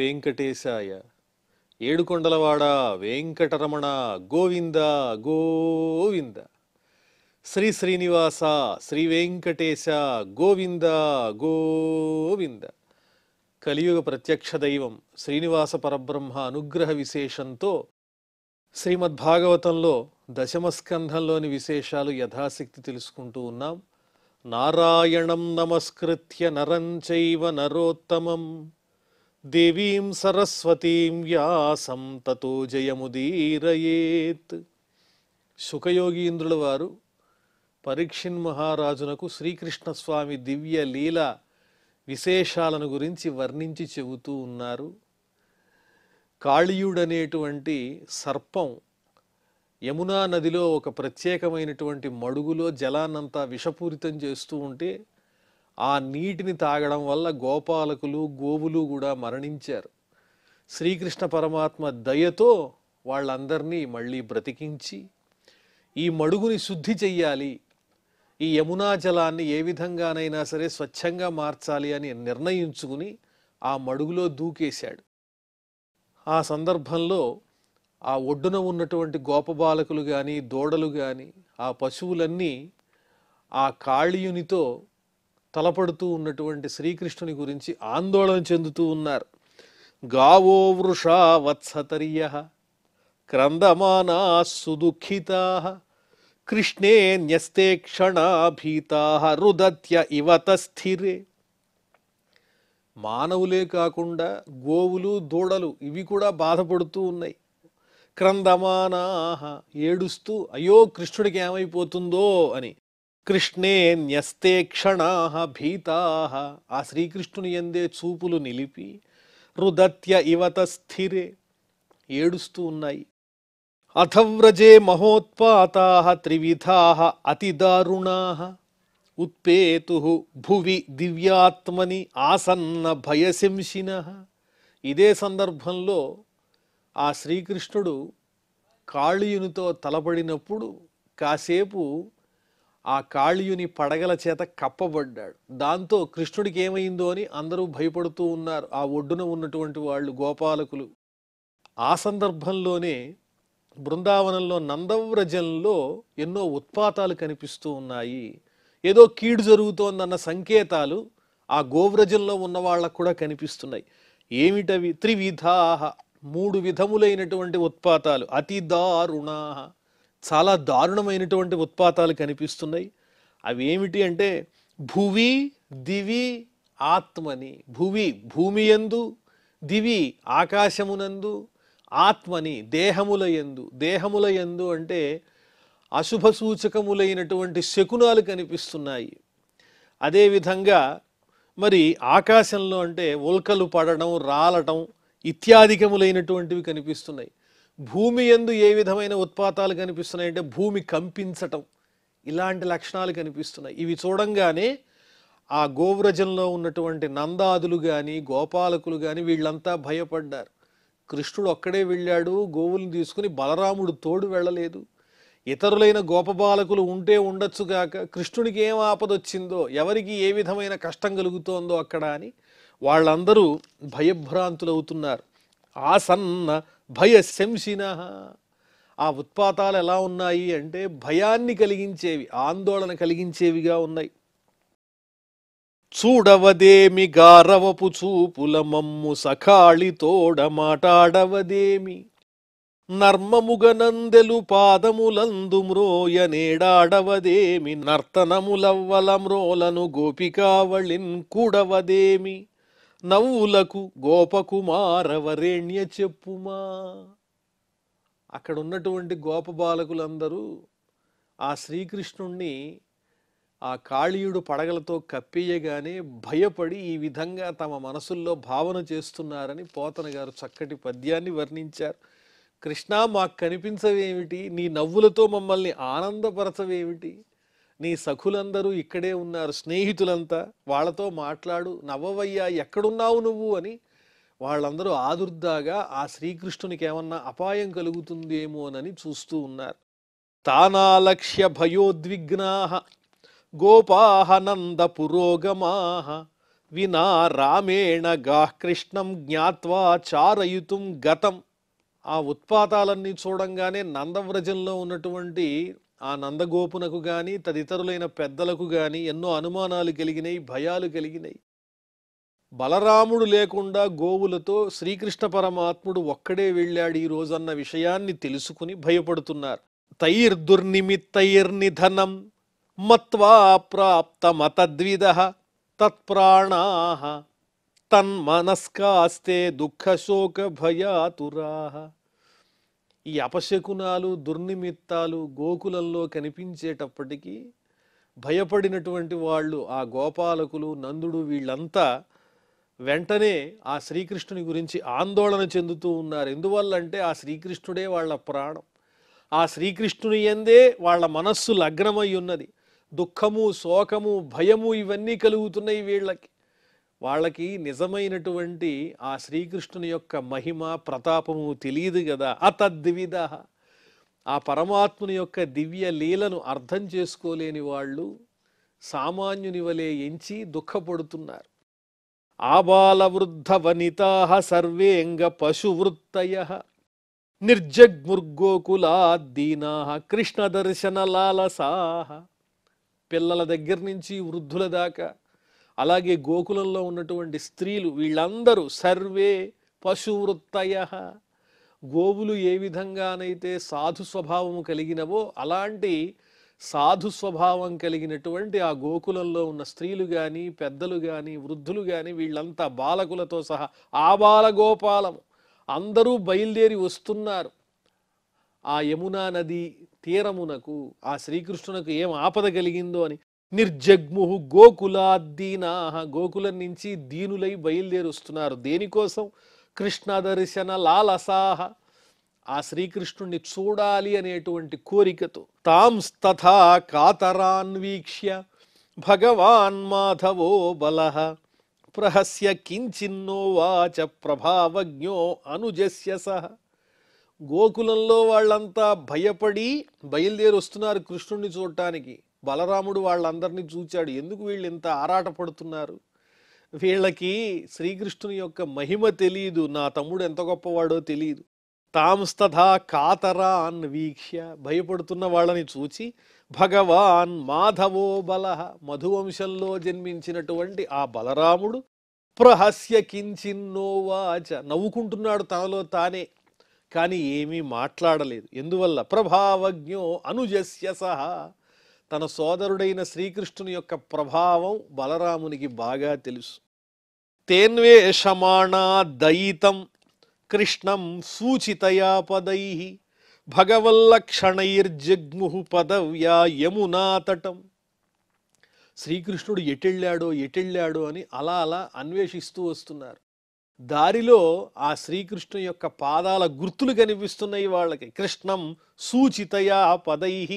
వెంకటేశాయ. ఏడుకొండలవాడ వెంకటరమణ గోవింద గోవింద. శ్రీ శ్రీనివాస శ్రీ వెంకటేశ గోవింద గోవింద. కలియుగ ప్రత్యక్ష దైవం శ్రీనివాస పరబ్రహ్మ అనుగ్రహ విశేషంతో శ్రీమద్భాగవతంలో దశమస్కంధంలోని విశేషాలు యథాశక్తి తెలుసుకుంటూ ఉన్నాం. నారాయణం నమస్కృత్య నరం చైవ నరోత్తమం దేవీం సరస్వతీం వ్యాసం తతో జయముదీరయేత్. శుకయోగీంద్రుల వారు పరీక్షిన్ మహారాజునకు శ్రీకృష్ణస్వామి దివ్య లీల విశేషాలను గురించి వర్ణించి చెబుతూ ఉన్నారు. కాళీయుడనేటువంటి సర్పం యమునా నదిలో ఒక ప్రత్యేకమైనటువంటి మడుగులో జలాన్నంతా విషపూరితం చేస్తూ ఉంటే ఆ నీటిని తాగడం వల్ల గోపాలకులు గోవులు కూడా మరణించారు. శ్రీకృష్ణ పరమాత్మ దయతో వాళ్ళందరినీ మళ్ళీ బ్రతికించి ఈ మడుగుని శుద్ధి చెయ్యాలి, ఈ యమునా జలాన్ని ఏ విధంగానైనా సరే స్వచ్ఛంగా మార్చాలి అని నిర్ణయించుకుని ఆ మడుగులో దూకేశాడు. ఆ సందర్భంలో ఆ ఒడ్డున ఉన్నటువంటి గోపబాలకులు కానీ దూడలు కానీ ఆ పశువులన్నీ ఆ కాళీయునితో తలపడుతూ ఉన్నటువంటి శ్రీకృష్ణుని గురించి ఆందోళన చెందుతూ ఉన్నారు. గావో వృషా వత్సతర్య క్రందమానా సుదుఃఖితా కృష్ణే న్యస్తే క్షణాభీతా రుదత్య ఇవత స్థిరే. మానవులే కాకుండా గోవులు దూడలు ఇవి కూడా బాధపడుతూ ఉన్నాయి. క్రందమానాహ ఏడుస్తూ అయ్యో కృష్ణుడికి ఏమైపోతుందో అని. కృష్ణే న్యస్తే క్షణాహ భీతాహ ఆ శ్రీకృష్ణుని యందే చూపులు నిలిపి రుదత్య ఇవత స్థిరే ఏడుస్తూ ఉన్నాయి. అథవ్రజే మహోత్పాతాః త్రివిధాః అతిదారుణాః ఉత్పేతుః భువి దివ్యాత్మని ఆసన్న భయశంసినః. ఇదే సందర్భంలో ఆ శ్రీకృష్ణుడు కాళీయునితో తలపడినప్పుడు కాసేపు ఆ కాళీయుని పడగల చేత కప్పబడ్డాడు. దాంతో కృష్ణుడికి ఏమైందో అని అందరూ భయపడుతూ ఉన్నారు, ఆ ఒడ్డున ఉన్నటువంటి వాళ్ళు గోపాలకులు. ఆ సందర్భంలోనే బృందావనంలో నందవ్రజంలో ఎన్నో ఉత్పాతాలు కనిపిస్తూ ఉన్నాయి. ఏదో కీడు జరుగుతోందన్న సంకేతాలు ఆ గోవ్రజంలో ఉన్న వాళ్ళకు కూడా కనిపిస్తున్నాయి. ఏమిటవి? త్రివిధాహ మూడు విధములైనటువంటి ఉత్పాతాలు. అతి దారుణాహ చాలా దారుణమైనటువంటి ఉత్పాతాలు కనిపిస్తున్నాయి. అవి ఏమిటి అంటే భువి దివి ఆత్మని. భువి భూమి యందు, దివి ఆకాశమునందు, ఆత్మని దేహముల యందు. దేహముల యందు అంటే అశుభ సూచకములైనటువంటి శకునాలు కనిపిస్తున్నాయి. అదేవిధంగా మరి ఆకాశంలో అంటే ఉల్కలు పడడం రాలటం ఇత్యాదికములైనటువంటివి కనిపిస్తున్నాయి. భూమి యందు ఏ విధమైన ఉత్పాతాలు కనిపిస్తున్నాయి అంటే భూమి కంపించటం, ఇలాంటి లక్షణాలు కనిపిస్తున్నాయి. ఇవి చూడంగానే ఆ గోవ్రజంలో ఉన్నటువంటి నందాదులు కానీ గోపాలకులు కానీ వీళ్ళంతా భయపడ్డారు. కృష్ణుడు ఒక్కడే వెళ్ళాడు, గోవులను తీసుకుని బలరాముడు తోడు వెళ్ళలేదు. ఇతరులైన గోపబాలకులు ఉంటే ఉండొచ్చుగాక, కృష్ణుడికి ఏం ఆపదొచ్చిందో, ఎవరికి ఏ విధమైన కష్టం కలుగుతోందో అక్కడ అని వాళ్ళందరూ భయభ్రాంతులవుతున్నారు. ఆసన్న భయశంసిన. ఆ ఉత్పాతాలు ఎలా ఉన్నాయి అంటే భయాన్ని కలిగించేవి, ఆందోళన కలిగించేవిగా ఉన్నాయి. చూడవదేమి గారవపు చూపుల మమ్ము సఖాళి తోడ మాటాడవదేమి నర్మముగనందెలు పాదములందు మ్రోయ నేడాడవదేమి నర్తనములవ్వల మ్రోలను గోపికావళిన్ కూడవదేమి నవ్వులకు గోపకుమారవరేణ్య చెప్పుమా. అక్కడ ఉన్నటువంటి గోపబాలకులందరూ ఆ శ్రీకృష్ణుణ్ణి ఆ కాళీయుడు పడగలతో కప్పేయగానే భయపడి ఈ విధంగా తమ మనసుల్లో భావన చేస్తున్నారని పోతన గారు చక్కటి పద్యాన్ని వర్ణించారు. కృష్ణ మాకు కనిపించవేమిటి, నీ నవ్వులతో మమ్మల్ని ఆనందపరచవేమిటి, నీ సఖులందరూ ఇక్కడే ఉన్నారు, స్నేహితులంతా, వాళ్ళతో మాట్లాడు, నవ్వవయ్యా, ఎక్కడున్నావు నువ్వు అని వాళ్ళందరూ ఆదుర్దాగా ఆ శ్రీకృష్ణునికి ఏమన్నా అపాయం కలుగుతుందేమోనని చూస్తూ ఉన్నారు. తానాలక్ష్య భయోద్విగ్నాః గోపాః నంద పురోగమాః వినా రామేణ గాః కృష్ణం జ్ఞాత్వా చారయుతుం గతం. ఆ ఉత్పాతాలన్నీ చూడంగానే నందవ్రజంలో ఉన్నటువంటి ఆ నందగోపునకు గాని తదితరులైన పెద్దలకు గాని ఎన్నో అనుమానాలు కలిగినాయి, భయాలు కలిగినాయి. బలరాముడు లేకుండా గోవులతో శ్రీకృష్ణ పరమాత్ముడు ఒక్కడే వెళ్ళాడు ఈ రోజన్న విషయాన్ని తెలుసుకుని భయపడుతున్నారు. తైర్దుర్నిమిత్తైర్నిధనం మత్వా ప్రాప్తమతద్విదః తత్ప్రాణాః తన్మనస్కాస్తే దుఃఖశోక భయాతురాః. ఈ అపశకునాలు దుర్నిమిత్తాలు గోకులంలో కనిపించేటప్పటికీ భయపడినటువంటి వాళ్ళు ఆ గోపాలకులు నందుడు వీళ్ళంతా వెంటనే ఆ శ్రీకృష్ణుని గురించి ఆందోళన చెందుతూ ఉన్నారు. ఎందువల్లంటే ఆ శ్రీకృష్ణుడే వాళ్ళ ప్రాణం. ఆ శ్రీకృష్ణుని యందే వాళ్ళ మనస్సు లగ్నమై ఉన్నది. దుఃఖము, శోకము, భయము ఇవన్నీ కలుగుతున్నాయి వీళ్ళకి. వాళ్ళకి నిజమైనటువంటి ఆ శ్రీకృష్ణుని యొక్క మహిమ ప్రతాపము తెలియదు కదా. అతద్విద, ఆ పరమాత్ముని యొక్క దివ్య లీలను అర్థం చేసుకోలేని వాళ్ళు సామాన్యుని వలె ఎంచి దుఃఖపడుతున్నారు. ఆబాల వృద్ధ వనితాః సర్వేంగ పశువృత్తయః నిర్జగ్ముర్గోకులాద్దీనాః కృష్ణ దర్శన లాలసాః. పిల్లల దగ్గర నుంచి వృద్ధుల దాకా, అలాగే గోకులంలో ఉన్నటువంటి స్త్రీలు వీళ్ళందరూ సర్వే పశువృత్తయః. గోవులు ఏ విధంగానైతే సాధు స్వభావము కలిగినవో అలాంటి సాధు స్వభావం కలిగినటువంటి ఆ గోకులంలో ఉన్న స్త్రీలు కానీ పెద్దలు కానీ వృద్ధులు కానీ వీళ్ళంతా బాలకులతో సహా ఆబాల గోపాలము అందరూ బయలుదేరి వస్తున్నారు. ఆ యమునా నది తీరమునకు ఆ శ్రీకృష్ణునకు ఏం ఆపద కలిగిందో అని. నిర్జగ్ముహు గోకులాద్దీనాః, గోకులం నుంచి దీనులై బయలుదేరి వస్తున్నారు. దేనికోసం? కృష్ణ దర్శన లాలసాః, ఆ శ్రీకృష్ణుణ్ణి చూడాలి అనేటువంటి కోరికతో. తాంస్తథా కాతరాన్వీక్ష్య భగవాన్ మాధవో బలః ప్రహస్య కించిన్నోవాచ ప్రభావజ్ఞో అనుజస్య సహ. గోకులంలో వాళ్ళంతా భయపడి బయలుదేరి వస్తున్నారు కృష్ణుణ్ణి చూడటానికి. బలరాముడు వాళ్ళందరినీ చూచాడు. ఎందుకు వీళ్ళు ఇంత ఆరాటపడుతున్నారు? వీళ్ళకి శ్రీకృష్ణుని యొక్క మహిమ తెలియదు, నా తమ్ముడు ఎంత గొప్పవాడో తెలియదు. తాంస్తథా కాతరాన్ వీక్ష్య, భయపడుతున్న వాళ్ళని చూచి భగవాన్ మాధవో బలః, మధువంశంలో జన్మించినటువంటి ఆ బలరాముడు ప్రహస్య కించిన్నోవాచ, నవ్వుకుంటున్నాడు తనలో తానే, కానీ ఏమీ మాట్లాడలేదు. ఎందువల్ల? ప్రభావజ్ఞో అనుజస్య సహా, తన సోదరుడైన శ్రీకృష్ణుని యొక్క ప్రభావం బలరామునికి బాగా తెలుసు. తేన్వేషమాణా దయితం కృష్ణం సూచితయా పదైః భగవల్లక్షణైర్జగ్ముః పదవ్యా యమునా తటం. శ్రీకృష్ణుడు ఎటెళ్ళాడో అని అలా అలా అన్వేషిస్తూ వస్తున్నారు. దారిలో ఆ శ్రీకృష్ణుని యొక్క పాదాల గుర్తులు కనిపిస్తున్నాయి వాళ్ళకి. కృష్ణం సూచితయా పదైః,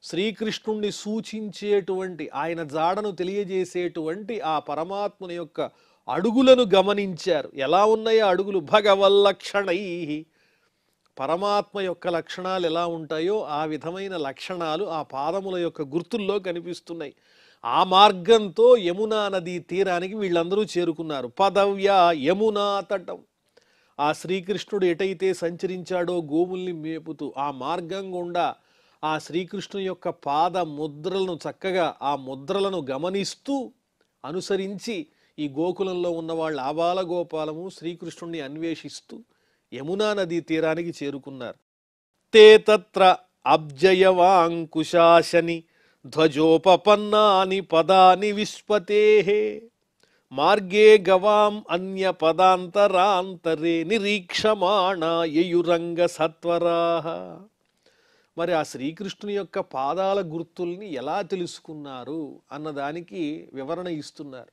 శ్రీకృష్ణుణ్ణి సూచించేటువంటి, ఆయన జాడను తెలియజేసేటువంటి ఆ పరమాత్ముని యొక్క అడుగులను గమనించారు. ఎలా ఉన్నాయో అడుగులు? భగవల్లక్షణైః, పరమాత్మ యొక్క లక్షణాలు ఎలా ఉంటాయో ఆ విధమైన లక్షణాలు ఆ పాదముల యొక్క గుర్తుల్లో కనిపిస్తున్నాయి. ఆ మార్గంతో యమునా నదీ తీరానికి వీళ్ళందరూ చేరుకున్నారు. పదవ్యా యమునా తటం, ఆ శ్రీకృష్ణుడు ఎటైతే సంచరించాడో గోవుల్ని మేపుతూ ఆ మార్గం గుండా ఆ శ్రీకృష్ణుని యొక్క పాద ముద్రలను చక్కగా ఆ ముద్రలను గమనిస్తూ అనుసరించి ఈ గోకులంలో ఉన్న వాళ్ళ ఆబాల గోపాలము శ్రీకృష్ణుణ్ణి అన్వేషిస్తూ యమునా నదీ తీరానికి చేరుకున్నారు. తే తత్ర అబ్జయవాంకుశాశని ధ్వజోపపన్నాని పదాని విశ్వతేః మార్గే గవాం అన్య పదాంతరాంతరే నిరీక్షమాణా యయురంగ సత్వరాః. మరి ఆ శ్రీకృష్ణుని యొక్క పాదాల గుర్తుల్ని ఎలా తెలుసుకున్నారు అన్నదానికి వివరణ ఇస్తున్నారు.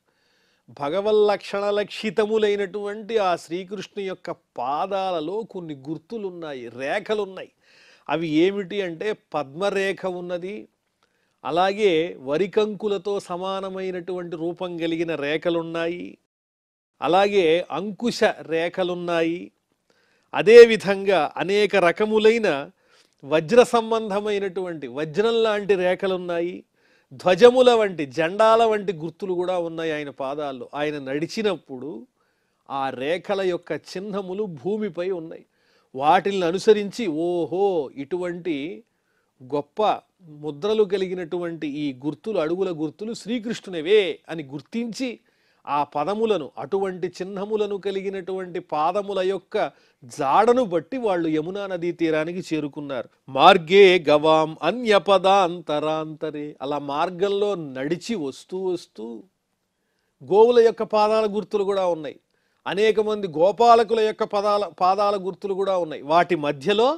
భగవల్లక్షణ లక్షితములైనటువంటి ఆ శ్రీకృష్ణు యొక్క పాదాలలో కొన్ని గుర్తులున్నాయి, రేఖలున్నాయి. అవి ఏమిటి అంటే పద్మరేఖ ఉన్నది, అలాగే వరికంకులతో సమానమైనటువంటి రూపం కలిగిన రేఖలున్నాయి, అలాగే అంకుశ రేఖలున్నాయి, అదేవిధంగా అనేక రకములైన వజ్ర సంబంధమైనటువంటి వజ్రం లాంటి రేఖలున్నాయి, ధ్వజముల వంటి జెండాల వంటి గుర్తులు కూడా ఉన్నాయి ఆయన పాదాల్లో. ఆయన నడిచినప్పుడు ఆ రేఖల యొక్క చిహ్నములు భూమిపై ఉన్నాయి. వాటిని అనుసరించి ఓహో ఇటువంటి గొప్ప ముద్రలు కలిగినటువంటి ఈ గుర్తులు, అడుగుల గుర్తులు శ్రీకృష్ణునివే అని గుర్తించి ఆ పదములను, అటువంటి చిహ్నములను కలిగినటువంటి పాదముల యొక్క జాడను బట్టి వాళ్ళు యమునా నదీ తీరానికి చేరుకున్నారు. మార్గే గవాం అన్యపదాంతరాంతరే, అలా మార్గంలో నడిచి వస్తూ వస్తూ గోవుల యొక్క పాదాల గుర్తులు కూడా ఉన్నాయి. అనేక మంది గోపాలకుల యొక్క పాదాల గుర్తులు కూడా ఉన్నాయి. వాటి మధ్యలో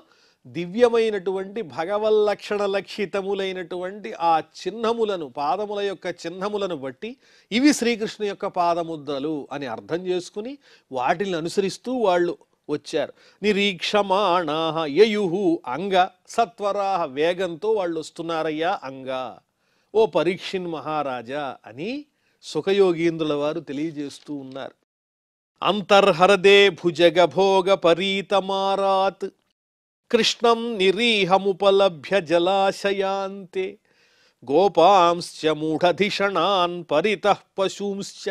దివ్యమైనటువంటి భగవల్లక్షణ లక్షితములైనటువంటి ఆ చిహ్నములను, పాదముల యొక్క చిహ్నములను బట్టి ఇవి శ్రీకృష్ణు యొక్క పాదముద్రలు అని అర్థం చేసుకుని వాటిని అనుసరిస్తూ వాళ్ళు వచ్చారు. నిరీక్షమాణాః యయుః అంగ సత్వరాః, వేగంతో వాళ్ళు వస్తున్నారయ్యా అంగ, ఓ పరీక్షిన్ మహారాజా అని సుఖయోగీంద్రుల వారు తెలియజేస్తూ ఉన్నారు. అంతర్హరదే భుజగ భోగ పరీతమారాత్ కృష్ణం నిరీహముపలభ్య జలాశయాంతే గోపాంశ్చ మూఢధిషణాన్ పరితః పశూంశ్చ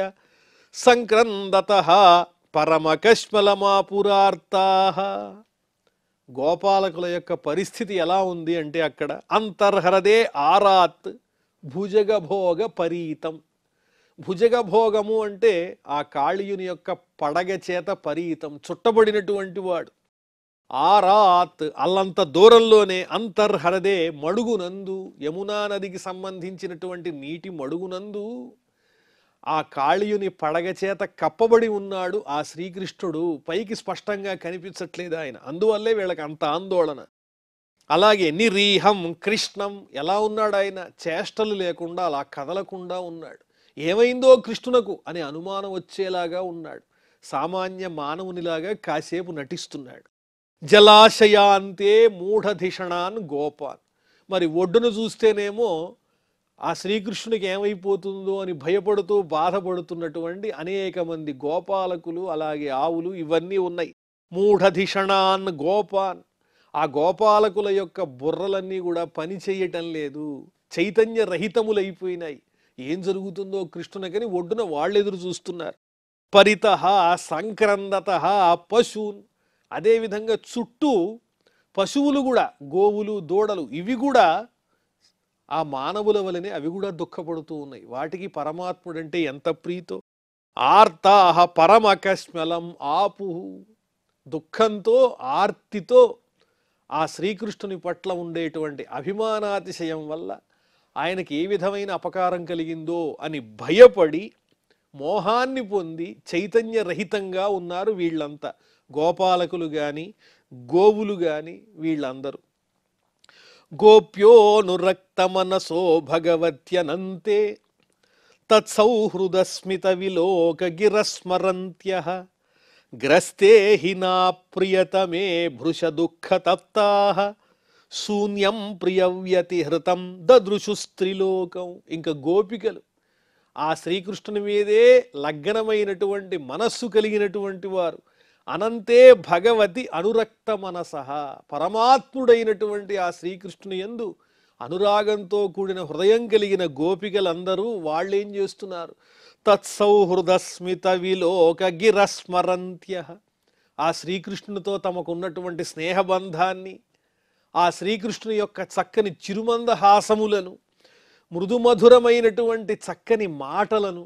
సంక్రందతః పరమకష్మలమాపురార్తాః. గోపాలకుల యొక్క పరిస్థితి ఎలా ఉంది అంటే అక్కడ అంతర్హరదే ఆరాత్ భుజగ భోగ పరీతం. భుజగ భోగము అంటే ఆ కాళీయుని యొక్క పడగ చేత పరీతం, చుట్టబడినటువంటి వాడు. ఆరాత్ అల్లంత దూరంలోనే, అంతర్హరదే మడుగునందు, యమునా నదికి సంబంధించినటువంటి నీటి మడుగునందు ఆ కాళీయుని పడగ చేత కప్పబడి ఉన్నాడు ఆ శ్రీకృష్ణుడు. పైకి స్పష్టంగా కనిపించట్లేదు ఆయన, అందువల్లే వీళ్ళకి అంత ఆందోళన. అలాగే నిరీహం కృష్ణం, ఎలా ఉన్నాడు ఆయన? చేష్టలు లేకుండా అలా కదలకుండా ఉన్నాడు. ఏమైందో కృష్ణునకు అని అనుమానం వచ్చేలాగా ఉన్నాడు. సామాన్య మానవునిలాగా కాసేపు నటిస్తున్నాడు. జలాశయాంతే మూఢధిషణాన్ గోపాన్, మరి ఒడ్డును చూస్తేనేమో ఆ శ్రీకృష్ణునికి ఏమైపోతుందో అని భయపడుతూ బాధపడుతున్నటువంటి అనేక మంది గోపాలకులు, అలాగే ఆవులు ఇవన్నీ ఉన్నాయి. మూఢధిషణాన్ గోపాన్, ఆ గోపాలకుల యొక్క బుర్రలన్నీ కూడా పని చేయటం లేదు, చైతన్య రహితములైపోయినాయి. ఏం జరుగుతుందో కృష్ణునికని ఒడ్డున వాళ్ళు ఎదురు చూస్తున్నారు. పరితః సంక్రందతః పశూన్, అదేవిధంగా చుట్టూ పశువులు కూడా, గోవులు దూడలు ఇవి కూడా ఆ మానవుల వలనే అవి కూడా దుఃఖపడుతూ ఉన్నాయి. వాటికి పరమాత్ముడంటే ఎంత ప్రీతో. ఆర్తాః పరమకష్మలం ఆపుః, దుఃఖంతో ఆర్తితో ఆ శ్రీకృష్ణుని పట్ల ఉండేటువంటి అభిమానాతిశయం వల్ల ఆయనకి ఏ విధమైన అపకారం కలిగిందో అని భయపడి మోహాన్ని పొంది చైతన్యరహితంగా ఉన్నారు వీళ్ళంతా, గోపాలకులు గాని గోవులు గాని వీళ్ళందరూ. గోప్యోనురక్తమనసో భగవత్యనంతే తత్సౌహృదస్మిత విలోక గిరస్మరంత్యః గ్రస్తే హి నా ప్రియతమే భృశ దుఃఖతప్తాః శూన్యం ప్రియవ్యతిహృతం దదృశుస్త్రిలోకం. ఇంకా గోపికలు ఆ శ్రీకృష్ణుని మీదే లగ్నమైనటువంటి మనస్సు కలిగినటువంటి వారు, అనంతే భగవతి అనురక్త మనసః, పరమాత్ముడైనటువంటి ఆ శ్రీకృష్ణుని యందు అనురాగంతో కూడిన హృదయం కలిగిన గోపికలందరూ వాళ్ళేం చేస్తున్నారు? తత్సౌహృదస్మిత విలోక గిరస్మరంత్యః, ఆ శ్రీకృష్ణునితో తమకున్నటువంటి స్నేహబంధాన్ని, ఆ శ్రీకృష్ణుని యొక్క చక్కని చిరుమందహాసములను, మృదుమధురమైనటువంటి చక్కని మాటలను,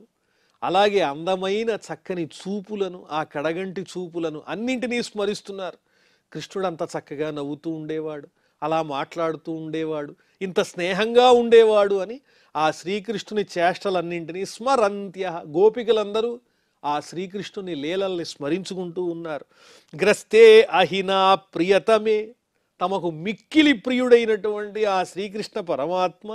అలాగే అందమైన చక్కని చూపులను, ఆ కడగంటి చూపులను అన్నింటినీ స్మరిస్తున్నారు. కృష్ణుడు అంత చక్కగా నవ్వుతూ ఉండేవాడు, అలా మాట్లాడుతూ ఉండేవాడు, ఇంత స్నేహంగా ఉండేవాడు అని ఆ శ్రీకృష్ణుని చేష్టలన్నింటినీ స్మరంత్య, గోపికలందరూ ఆ శ్రీకృష్ణుని లీలల్ని స్మరించుకుంటూ ఉన్నారు. గ్రస్తే అహినా ప్రియతమే, తమకు మిక్కిలి ప్రియుడైనటువంటి ఆ శ్రీకృష్ణ పరమాత్మ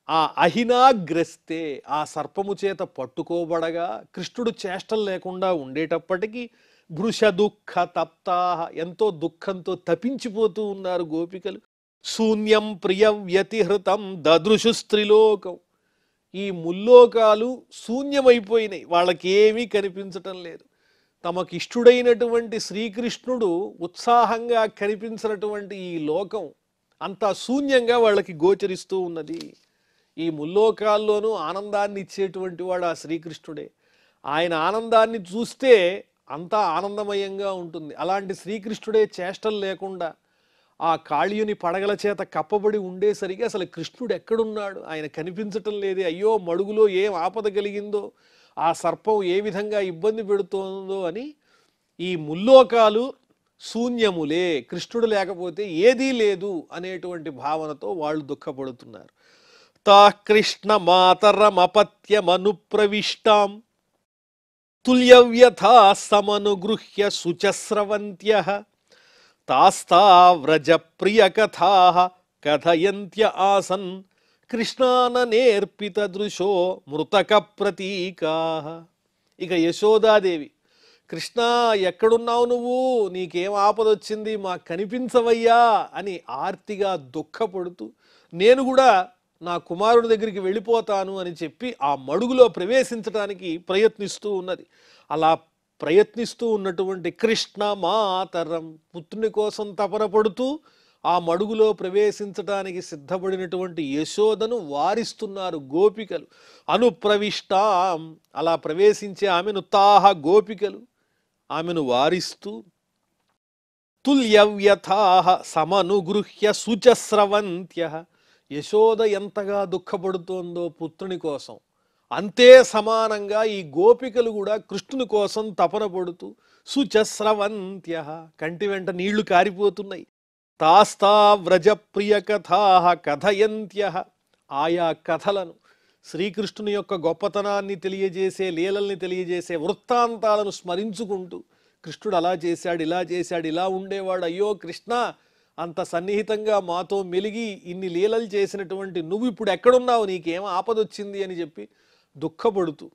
ఆ అహినాగ్రస్తే, ఆ సర్పము చేత పట్టుకోబడగా కృష్ణుడు చేష్టలు లేకుండా ఉండేటప్పటికీ భృశ దుఃఖ తప్తాః, ఎంతో దుఃఖంతో తపించిపోతూ ఉన్నారు గోపికలు. శూన్యం ప్రియ వ్యతిహృతం దదృశుస్త్రిలోకం, ఈ ముల్లోకాలు శూన్యమైపోయినాయి, వాళ్ళకి ఏమీ కనిపించటం లేదు. తమకిష్టుడైనటువంటి శ్రీకృష్ణుడు ఉత్సాహంగా కనిపించినటువంటి ఈ లోకం అంతా శూన్యంగా వాళ్ళకి గోచరిస్తూ ఉన్నది. ఈ ముల్లోకాల్లోనూ ఆనందాన్ని ఇచ్చేటువంటి వాడు ఆ శ్రీకృష్ణుడే. ఆయన ఆనందాన్ని చూస్తే అంతా ఆనందమయంగా ఉంటుంది. అలాంటి శ్రీకృష్ణుడే చేష్టలు లేకుండా ఆ కాళీయుని పడగల చేత కప్పబడి ఉండేసరికి అసలు కృష్ణుడు ఎక్కడున్నాడు, ఆయన కనిపించటం లేదే, అయ్యో మడుగులో ఏం ఆపద కలిగిందో, ఆ సర్పం ఏ విధంగా ఇబ్బంది పెడుతోందో అని ఈ ముల్లోకాలు శూన్యములే, కృష్ణుడు లేకపోతే ఏదీ లేదు అనేటువంటి భావనతో వాళ్ళు దుఃఖపడుతున్నారు. తా కృష్ణ మాతరమపత్యమను ప్రవిష్టాం తుల్యవ్యథా సమనుగృహ్య శుచస్రవంత్యః తాస్తా వ్రజ ప్రియకథాః కథయంత్య ఆసన్ కృష్ణాననేర్పిత దృశో మృతక ప్రతీకాః. ఇక యశోదాదేవి, కృష్ణ ఎక్కడున్నావు నువ్వు, నీకేం ఆపదొచ్చింది, మాకు కనిపించవయ్యా అని ఆర్తిగా దుఃఖపడుతూ, నేను కూడా నా కుమారుడి దగ్గరికి వెళ్ళిపోతాను అని చెప్పి ఆ మడుగులో ప్రవేశించడానికి ప్రయత్నిస్తూ ఉన్నది. అలా ప్రయత్నిస్తూ ఉన్నటువంటి కృష్ణ మాతరం, పుత్రుని కోసం తపన పడుతూ ఆ మడుగులో ప్రవేశించడానికి సిద్ధపడినటువంటి యశోదను వారిస్తున్నారు గోపికలు. అనుప్రవిష్టాం, అలా ప్రవేశించే ఆమెను తాహ గోపికలు ఆమెను వారిస్తూ తుల్యవ్యథాః సమనుగృహ్య శుచస్రవంత్యః. యశోద ఎంతగా దుఃఖపడుతోందో పుత్రుని కోసం, అంతే సమానంగా ఈ గోపికలు కూడా కృష్ణుని కోసం తపన పడుతూ శుచస్రవంత్యః, కంటి వెంట నీళ్లు కారిపోతున్నాయి. తాస్తా వ్రజ ప్రియ కథాః కథయంత్యః, ఆయా కథలను, శ్రీకృష్ణుని యొక్క గొప్పతనాన్ని తెలియజేసే, లీలల్ని తెలియజేసే వృత్తాంతాలను స్మరించుకుంటూ, కృష్ణుడు అలా చేశాడు, ఇలా చేశాడు, ఇలా ఉండేవాడు, అయ్యో కృష్ణ అంత సన్నిహితంగా మాతో మెలిగి ఇన్ని లీలలు చేసినటువంటి నువ్వు ఇప్పుడు ఎక్కడున్నావు, నీకేం ఆపదొచ్చింది అని చెప్పి దుఃఖపడుతూ,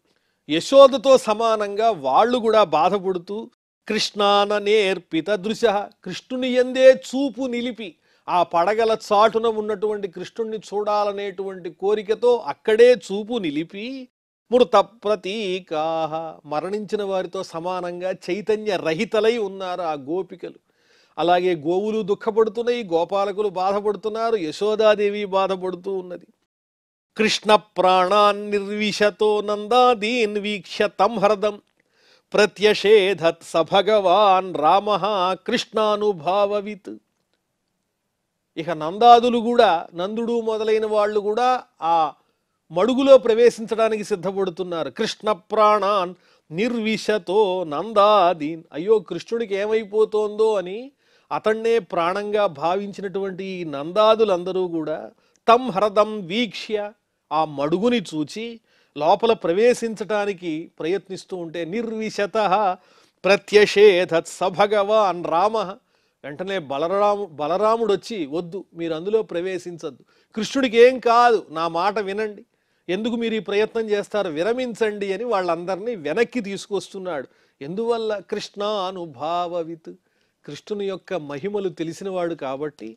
యశోదతో సమానంగా వాళ్ళు కూడా బాధపడుతూ కృష్ణాన నేర్పిత దృశ, కృష్ణుని యందే చూపు నిలిపి, ఆ పడగల చాటున ఉన్నటువంటి కృష్ణుణ్ణి చూడాలనేటువంటి కోరికతో అక్కడే చూపు నిలిపి మృత ప్రతీకాః, మరణించిన వారితో సమానంగా చైతన్య రహితలై ఉన్నారు ఆ గోపికలు. అలాగే గోవులు దుఃఖపడుతున్నాయి, గోపాలకులు బాధపడుతున్నారు, యశోదాదేవి బాధపడుతూ ఉన్నది. కృష్ణ ప్రాణాన్ నిర్విశతో నందాదీన్ వీక్ష్య తం హ్రదం ప్రత్యషేధత్ స భగవాన్ రామః కృష్ణానుభావవిత్. ఇక నందాదులు కూడా, నందుడు మొదలైన వాళ్ళు కూడా ఆ మడుగులో ప్రవేశించడానికి సిద్ధపడుతున్నారు. కృష్ణ ప్రాణాన్ నిర్విశతో నందాదీన్, అయ్యో కృష్ణుడికి ఏమైపోతోందో అని అతన్నే ప్రాణంగా భావించినటువంటి ఈ నందాదులందరూ కూడా తం హ్రదం వీక్ష్య, ఆ మడుగుని చూచి లోపల ప్రవేశించటానికి ప్రయత్నిస్తూ ఉంటే నిర్విశతః ప్రత్యషేధత్ స భగవాన్ రామః, వెంటనే బలరాముడు వచ్చి, వద్దు మీరు అందులో ప్రవేశించద్దు, కృష్ణుడికి ఏం కాదు, నా మాట వినండి, ఎందుకు మీరు ఈ ప్రయత్నం చేస్తారు, విరమించండి అని వాళ్ళందరినీ వెనక్కి తీసుకొస్తున్నాడు. ఎందువల్ల? కృష్ణానుభావవిత్, కృష్ణుని యొక్క మహిమలు తెలిసినవాడు కాబట్టి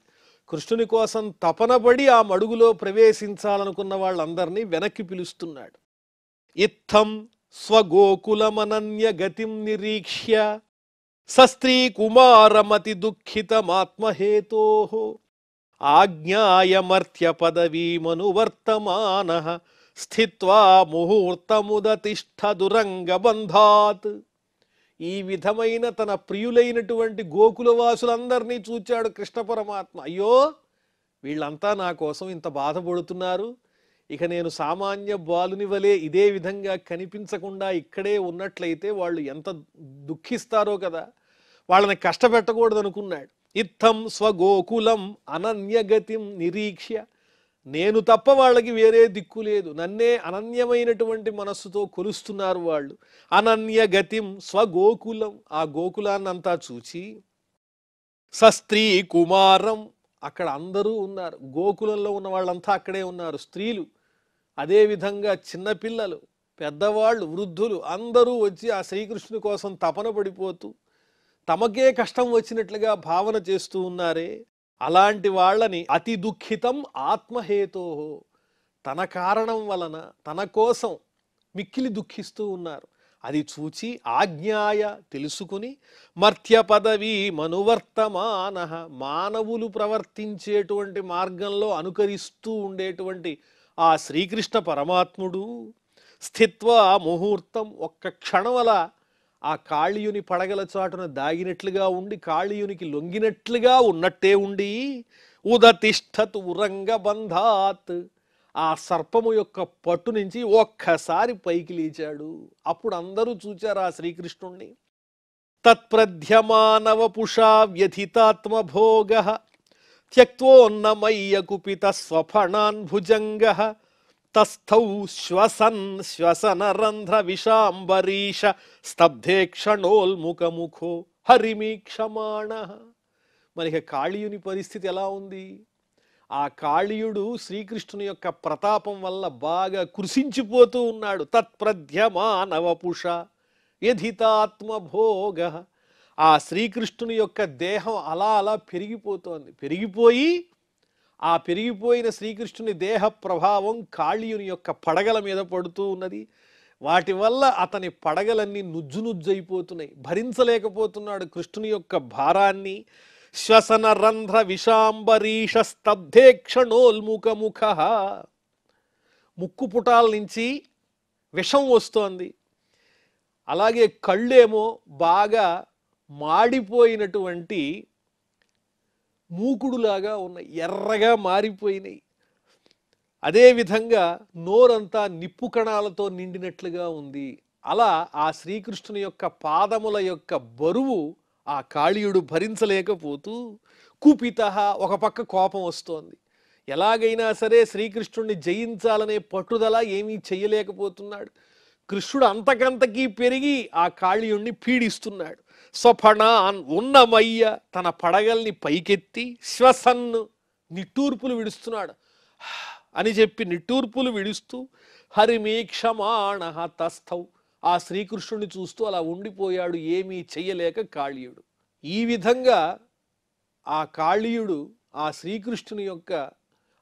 కృష్ణుని కోసం తపనబడి ఆ మడుగులో ప్రవేశించాలనుకున్న వాళ్ళందరినీ వెనక్కి పిలుస్తున్నాడు. ఇత్థం స్వగోకులమనన్య గతిం నిరీక్ష్య సస్త్రీ కుమారమతి దుఃఖితమాత్మహేతోః ఆజ్ఞాయమర్త్య పదవీమనువర్తమానః స్థిత్వా ముహూర్తముదతిష్ఠ దురంగబంధాత్. ఈ విధమైన తన ప్రియులైనటువంటి గోకులవాసులందరినీ చూచాడు కృష్ణ పరమాత్మ. అయ్యో వీళ్ళంతా నా కోసం ఇంత బాధపడుతున్నారు, ఇక నేను సామాన్య బాలుని వలె ఇదే విధంగా కనిపించకుండా ఇక్కడే ఉన్నట్లయితే వాళ్ళు ఎంత దుఃఖిస్తారో కదా, వాళ్ళని కష్టపెట్టకూడదు అనుకున్నాడు. ఇత్థం స్వగోకులం అనన్యగతిం నిరీక్ష్య, నేను తప్ప వాళ్ళకి వేరే దిక్కు లేదు, నన్నే అనన్యమైనటువంటి మనస్సుతో కొలుస్తున్నారు వాళ్ళు. అనన్యగతిం స్వగోకులం, ఆ గోకులాన్నంతా చూచి సస్త్రీ కుమారం, అక్కడ అందరూ ఉన్నారు, గోకులంలో ఉన్న వాళ్ళంతా అక్కడే ఉన్నారు, స్త్రీలు, అదేవిధంగా చిన్నపిల్లలు, పెద్దవాళ్ళు, వృద్ధులు అందరూ వచ్చి ఆ శ్రీకృష్ణుని కోసం తపన పడిపోతూ తమకే కష్టం వచ్చినట్లుగా భావన చేస్తూ ఉన్నారే, అలాంటి వాళ్ళని అతి దుఃఖితం ఆత్మహేతోహో, తన కారణం వలన తన కోసం మిక్కిలి దుఃఖిస్తూ ఉన్నారు. అది చూచి ఆజ్ఞాయ తెలుసుకుని మర్త్య పదవి మనువర్తమానః, మానవులు ప్రవర్తించేటువంటి మార్గంలో అనుకరిస్తూ ఉండేటువంటి ఆ శ్రీకృష్ణ పరమాత్ముడు స్థిత్వా ముహూర్తం ఒక్క క్షణమల ఆ కాళీయుని పడగల చాటున దాగినట్లుగా ఉండి కాళీయునికి లొంగినట్లుగా ఉన్నట్టే ఉండి ఉదతిష్ఠతు ఉరంగబంధాత్ ఆ సర్పము యొక్క పట్టు నుంచి ఒక్కసారి పైకి లేచాడు. అప్పుడు అందరూ చూచారు ఆ శ్రీకృష్ణుణ్ణి. తత్ప్రధ్యమానవపుషా వ్యథితాత్మభోగ త్యక్తోన్నమయ్య కుపిత స్వఫణాన్ భుజంగ తస్థౌ శ్వసన్ శ్వసనరంధ్ర విషాంబరీష స్తబ్ధే క్షణోల్ముఖముఖో హరిమీక్షమాణ. మనకి కాళీయుని పరిస్థితి ఎలా ఉంది? ఆ కాళీయుడు శ్రీకృష్ణుని యొక్క ప్రతాపం వల్ల బాగా కృషించిపోతూ ఉన్నాడు. తత్ప్రధ్యమానవపుష వ్యథితాత్మభోగ. ఆ శ్రీకృష్ణుని యొక్క దేహం అలా అలా పెరిగిపోతోంది. ఆ పెరిగిపోయిన శ్రీకృష్ణుని దేహ ప్రభావం కాళీయుని యొక్క పడగల మీద పడుతూ ఉన్నది. వాటి వల్ల అతని పడగలన్నీ నుజ్జునుజ్జైపోతున్నాయి. భరించలేకపోతున్నాడు కృష్ణుని యొక్క భారాన్ని. శ్వసన రంధ్ర విషాంబరీష స్తబ్ధే క్షణోల్ముఖముఖ. ముక్కు పుటాల నుంచి విషం వస్తోంది. అలాగే కళ్ళేమో బాగా మాడిపోయినటువంటి మూకుడులాగా ఉన్నాయి, ఎర్రగా మారిపోయినాయి. అదేవిధంగా నోరంతా నిప్పు కణాలతో నిండినట్లుగా ఉంది. అలా ఆ శ్రీకృష్ణుని యొక్క పాదముల యొక్క బరువు ఆ కాళీయుడు భరించలేకపోతూ కుపిత, ఒక పక్క కోపం వస్తోంది. ఎలాగైనా సరే శ్రీకృష్ణుడిని జయించాలనే పట్టుదల ఏమీ చెయ్యలేకపోతున్నాడు. కృష్ణుడు అంతకంతకీ పెరిగి ఆ కాళీయుణ్ణి పీడిస్తున్నాడు. స్వఫణాన్ ఉన్నమయ్య, తన పడగల్ని పైకెత్తి శ్వసన్ను నిట్టూర్పులు విడుస్తున్నాడు అని చెప్పి నిట్టూర్పులు విడుస్తూ హరిమీక్షమాణ తస్థౌ, ఆ శ్రీకృష్ణుడిని చూస్తూ అలా ఉండిపోయాడు, ఏమీ చెయ్యలేక కాళీయుడు. ఈ విధంగా ఆ కాళీయుడు ఆ శ్రీకృష్ణుని యొక్క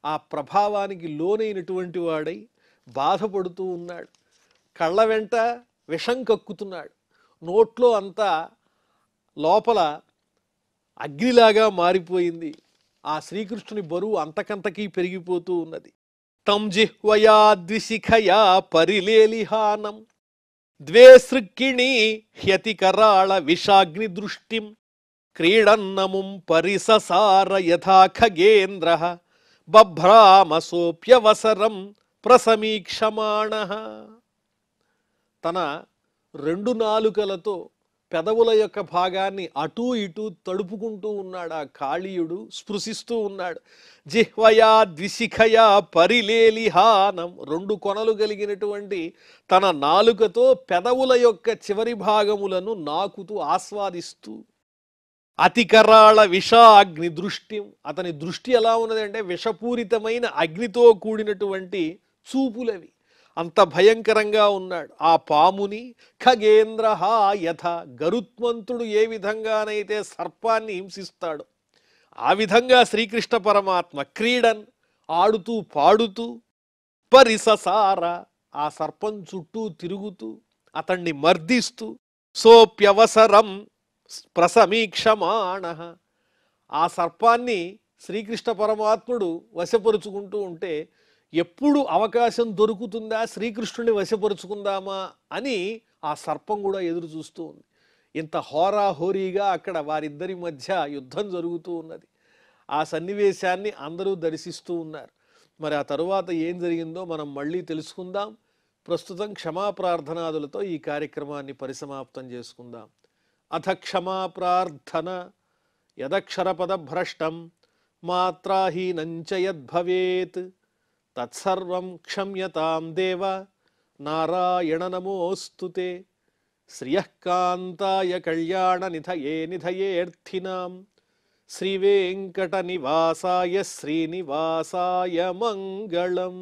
ఆ ప్రభావానికి లోనైనటువంటి వాడై బాధపడుతూ ఉన్నాడు. కళ్ళ వెంట విషం కక్కుతున్నాడు. నోట్లో అంతా లోపల అగ్నిలాగా మారిపోయింది. ఆ శ్రీకృష్ణుని బరువు అంతకంతకీ పెరిగిపోతూ ఉన్నది. తం జిహ్వయా ద్విశిఖయా పరిలేలిహానం ద్వే సృక్కిణీ హ్యతికరాళ విషాగ్ని దృష్టిం క్రీడన్నముం పరిససార యథా ఖగేంద్ర బభ్రామసోప్యవసరం ప్రసమీక్షమాణ. తన రెండు నాలుకలతో పెదవుల యొక్క భాగాన్ని అటూ ఇటూ తడుపుకుంటూ ఉన్నాడు ఆ కాళీయుడు, స్పృశిస్తూ ఉన్నాడు. జిహ్వయా ద్విశిఖయా పరిలేలిహానం, రెండు కొనలు కలిగినటువంటి తన నాలుకతో పెదవుల యొక్క చివరి భాగములను నాకుతూ ఆస్వాదిస్తూ అతికరాళ విషాగ్ని దృష్టి, అతని దృష్టి ఎలా ఉన్నదంటే విషపూరితమైన అగ్నితో కూడినటువంటి చూపులవి. అంత భయంకరంగా ఉన్నాడు. ఆ పాముని ఖగేంద్ర యథ, గరుత్మంతుడు ఏ విధంగానైతే సర్పాన్ని హింసిస్తాడో ఆ విధంగా శ్రీకృష్ణ పరమాత్మ క్రీడన్, ఆడుతూ పాడుతూ పరిససార, ఆ సర్పం చుట్టూ తిరుగుతూ అతన్ని మర్దిస్తూ సోప్యవసరం ప్రసమీక్షమాణ, ఆ సర్పాన్ని శ్రీకృష్ణ పరమాత్ముడు వశపరుచుకుంటూ ఉంటే ఎప్పుడు అవకాశం దొరుకుతుందా శ్రీకృష్ణుని వశపరుచుకుందామా అని ఆ సర్పం కూడా ఎదురు చూస్తూ ఉంది. ఇంత హోరాహోరీగా అక్కడ వారిద్దరి మధ్య యుద్ధం జరుగుతూ ఉన్నది. ఆ సన్నివేశాన్ని అందరూ దర్శిస్తూ ఉన్నారు. మరి ఆ తరువాత ఏం జరిగిందో మనం మళ్ళీ తెలుసుకుందాం. ప్రస్తుతం క్షమాప్రార్థనాదులతో ఈ కార్యక్రమాన్ని పరిసమాప్తం చేసుకుందాం. అథ క్షమాప్రార్థన. యదక్షరపదభ్రష్టం మాత్రాహీనంచ యద్భవేత్ తత్సర్వం క్షమ్యతాం దేవ నారాయణ నమోస్తుతే. శ్రియఃకాంతాయ కళ్యాణ నిధయే నిధయేర్థినాం శ్రీవేంకట నివాసాయ శ్రీనివాసాయ మంగళం.